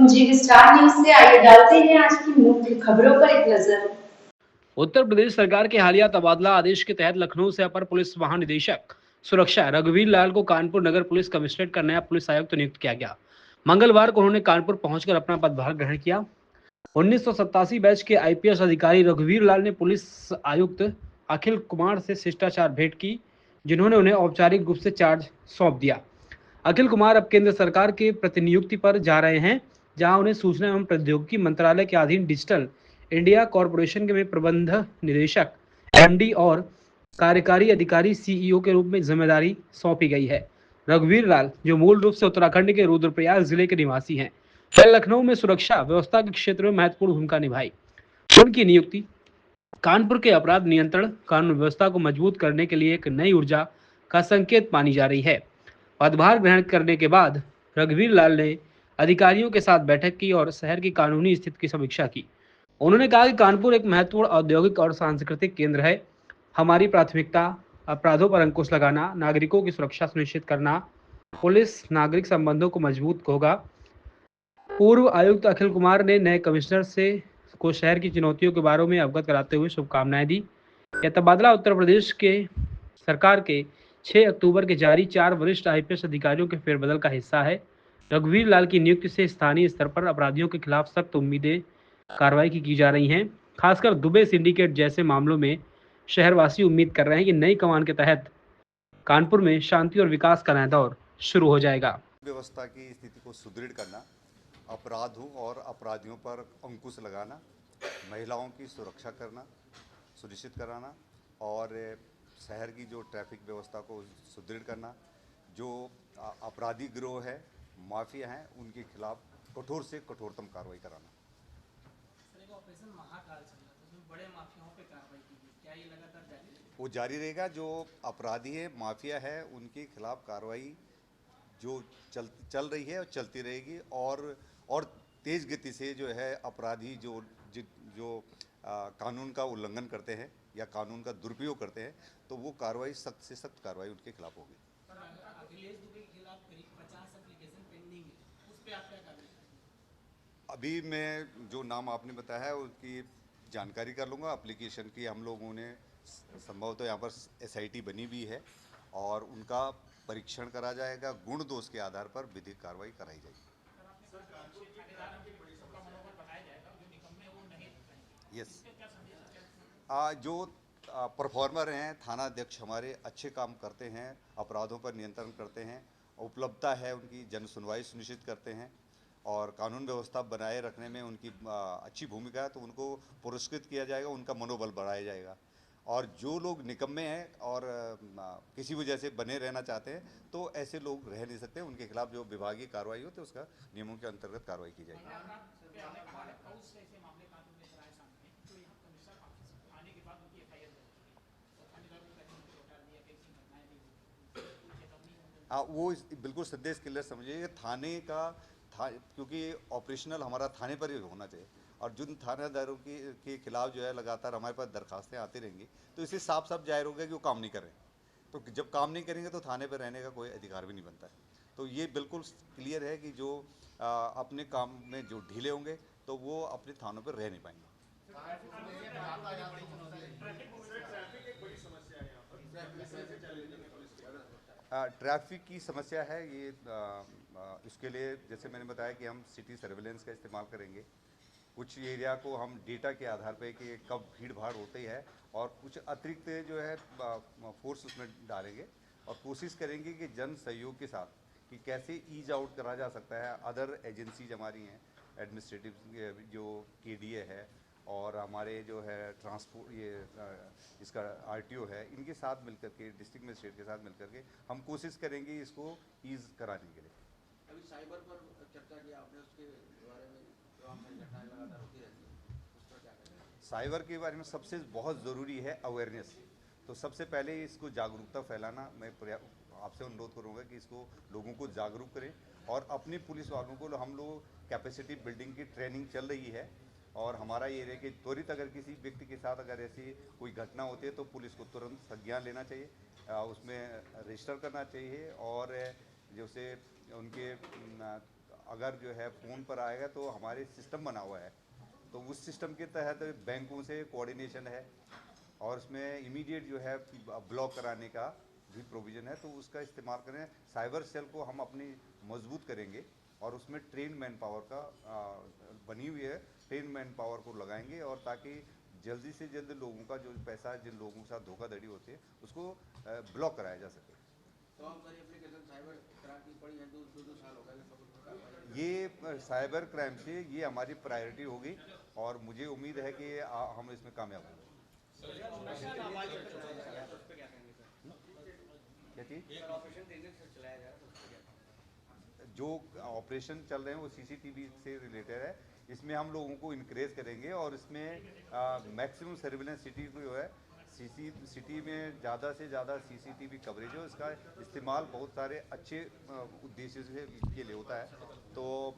जी star news से आइए डालते हैं आज की मुख्य खबरों पर एक नजर। उत्तर प्रदेश सरकार के हालिया तबादला आदेश के तहत लखनऊ से अपर पुलिस महानिदेशक सुरक्षा रघुवीर लाल को कानपुर नगर पुलिस कमिश्नरेट का नया पुलिस आयुक्त नियुक्त किया गया। मंगलवार को उन्होंने कानपुर पहुंचकर अपना पदभार ग्रहण किया। 1987 बैच के आईपीएस अधिकारी रघुवीर लाल ने पुलिस आयुक्त अखिल कुमार से शिष्टाचार भेंट की, जिन्होंने उन्हें औपचारिक रूप से चार्ज सौंप दिया। अखिल कुमार अब केंद्र सरकार के प्रतिनियुक्ति पर जा रहे हैं, जहां उन्हें सूचना एवं प्रौद्योगिकी मंत्रालय के अधीन डिजिटल इंडिया कॉरपोरेशन के में प्रबंध निदेशक एमडी और कार्यकारी अधिकारी सीईओ के रूप में जिम्मेदारी सौंपी गई है। रघुवीर लाल, जो मूल रूप से उत्तराखंड के रुद्रप्रयाग जिले के निवासी हैं, कल लखनऊ में सुरक्षा व्यवस्था के क्षेत्र में महत्वपूर्ण भूमिका निभाई। उनकी नियुक्ति कानपुर के अपराध नियंत्रण कानून व्यवस्था को मजबूत करने के लिए एक नई ऊर्जा का संकेत मानी जा रही है। पदभार ग्रहण करने के बाद रघुवीर लाल ने अधिकारियों के साथ बैठक की और शहर की कानूनी स्थिति की समीक्षा की। उन्होंने कहा कि कानपुर एक महत्वपूर्ण औद्योगिक और सांस्कृतिक केंद्र है। हमारी प्राथमिकता अपराधों पर अंकुश लगाना, नागरिकों की सुरक्षा सुनिश्चित करना, पुलिस नागरिक संबंधों को मजबूत होगा। पूर्व आयुक्त अखिल कुमार ने नए कमिश्नर से को शहर की चुनौतियों के बारे में अवगत कराते हुए शुभकामनाएं दी। यह तबादला उत्तर प्रदेश के सरकार के 6 अक्टूबर के जारी 4 वरिष्ठ आईपीएस अधिकारियों के फेरबदल का हिस्सा है। रघुवीर लाल की नियुक्ति से स्थानीय स्तर पर अपराधियों के खिलाफ सख्त उम्मीदें कार्रवाई की जा रही हैं। खासकर दुबे सिंडिकेट जैसे मामलों में शहरवासी उम्मीद कर रहे हैं कि नई कमान के तहत कानपुर में शांति और विकास का नया दौर शुरू हो जाएगा। व्यवस्था की स्थिति को सुदृढ़ करना, अपराधों और अपराधियों पर अंकुश लगाना, महिलाओं की सुरक्षा करना सुनिश्चित कराना और शहर की जो ट्रैफिक व्यवस्था को सुदृढ़ करना, जो अपराधी गिरोह है, माफिया हैं, उनके खिलाफ कठोर से कठोरतम कार्रवाई कराना। ऑपरेशन महाकाल चल रहा था, उसमें बड़े माफियाओं पे कार्रवाई की गई, क्या ये लगातार जारी रहेगा? वो जारी रहेगा। जो अपराधी है, माफिया है, उनके खिलाफ कार्रवाई जो चल रही है और चलती रहेगी और तेज गति से जो है अपराधी जो कानून का उल्लंघन करते हैं या कानून का दुरुपयोग करते हैं, तो वो कार्रवाई सख्त से सख्त कार्रवाई उनके खिलाफ होगी। अखिलेश दुबे के खिलाफ करीब 50 एप्लीकेशन पेंडिंग है, उस पे आप क्या कार्रवाई करेंगे? अभी मैं जो नाम आपने बताया है उसकी जानकारी कर लूँगा। एप्लीकेशन की हम लोगों ने संभवतः यहाँ पर एसआईटी बनी भी है और उनका परीक्षण करा जाएगा। गुण दोष के आधार पर विधिक कार्रवाई कराई जाएगी। यस, जो परफॉर्मर हैं, थाना अध्यक्ष हमारे अच्छे काम करते हैं, अपराधों पर नियंत्रण करते हैं, उपलब्धता है उनकी, जन सुनवाई सुनिश्चित करते हैं और कानून व्यवस्था बनाए रखने में उनकी अच्छी भूमिका है, तो उनको पुरस्कृत किया जाएगा, उनका मनोबल बढ़ाया जाएगा। और जो लोग निकम्मे हैं और किसी वजह से बने रहना चाहते हैं, तो ऐसे लोग रह नहीं सकते। उनके खिलाफ जो विभागीय कार्रवाई होती है उसका नियमों के अंतर्गत कार्रवाई की जाएगी। वो बिल्कुल संदेश क्लियर समझिए। थाने का क्योंकि ऑपरेशनल हमारा थाने पर ही होना चाहिए और जिन थानेदारों के खिलाफ जो है लगातार हमारे पास दरखास्तें आती रहेंगी, तो इससे साफ साफ जाहिर होगा कि वो काम नहीं कर रहे हैं। तो जब काम नहीं करेंगे तो थाने पर रहने का कोई अधिकार भी नहीं बनता है। तो ये बिल्कुल क्लियर है कि जो अपने काम में जो ढीले होंगे तो वो अपने थानों पर रह नहीं पाएंगे। ट्रैफिक की समस्या है ये। इसके लिए जैसे मैंने बताया कि हम सिटी सर्विलेंस का इस्तेमाल करेंगे। कुछ एरिया को हम डेटा के आधार पे कि कब भीड़ भाड़ होती है और कुछ अतिरिक्त जो है फोर्स उसमें डालेंगे और कोशिश करेंगे कि जन सहयोग के साथ कि कैसे ईज आउट करा जा सकता है। अदर एजेंसीज हमारी हैं, एडमिनिस्ट्रेटिव जो केडीए है और हमारे जो है ट्रांसपोर्ट इसका आरटीओ है, इनके साथ मिलकर के, डिस्ट्रिक्ट मजिस्ट्रेट के साथ मिलकर के हम कोशिश करेंगे इसको ईज कराने के लिए। अभी साइबर पर चर्चा की आपने, उसके बारे में जो आपने घटनाएं लगातार होती रहती है, उस पर क्या करेंगे? साइबर के बारे में सबसे बहुत ज़रूरी है अवेयरनेस। तो सबसे पहले इसको जागरूकता फैलाना। मैं आपसे अनुरोध करूँगा कि इसको लोगों को जागरूक करें और अपने पुलिस वालों को हम लोग कैपेसिटी बिल्डिंग की ट्रेनिंग चल रही है और हमारा ये है कि त्वरित अगर किसी व्यक्ति के साथ अगर ऐसी कोई घटना होती है तो पुलिस को तुरंत संज्ञान लेना चाहिए, उसमें रजिस्टर करना चाहिए और जैसे उनके अगर जो है फ़ोन पर आएगा तो हमारे सिस्टम बना हुआ है, तो उस सिस्टम के तहत बैंकों से कोऑर्डिनेशन है और उसमें इमीडिएट जो है ब्लॉक कराने का भी प्रोविज़न है, तो उसका इस्तेमाल करें। साइबर सेल को हम अपनी मजबूत करेंगे और उसमें ट्रेन मैन पावर का बनी हुई है, ट्रेन मैन पावर को लगाएंगे और ताकि जल्दी से जल्द लोगों का जो पैसा जिन लोगों के साथ धोखाधड़ी होती है उसको ब्लॉक कराया जा सके। तो हम सारी एप्लीकेशन साइबर क्राइम की पड़ी है, दो साल हो गए लगभग उसमें कार्रवाई। ये साइबर क्राइम से ये हमारी प्रायोरिटी होगी और मुझे उम्मीद है कि हम इसमें कामयाब होंगे। क्या चीज़? जो ऑपरेशन चल रहे हैं वो सीसीटीवी से रिलेटेड है। इसमें हम लोगों को इनक्रेज करेंगे और इसमें मैक्सिमम सर्विलेंस सिटी को जो है सिटी में ज़्यादा से ज़्यादा सीसीटीवी कवरेज हो, इसका इस्तेमाल बहुत सारे अच्छे उद्देश्य से के लिए होता है। तो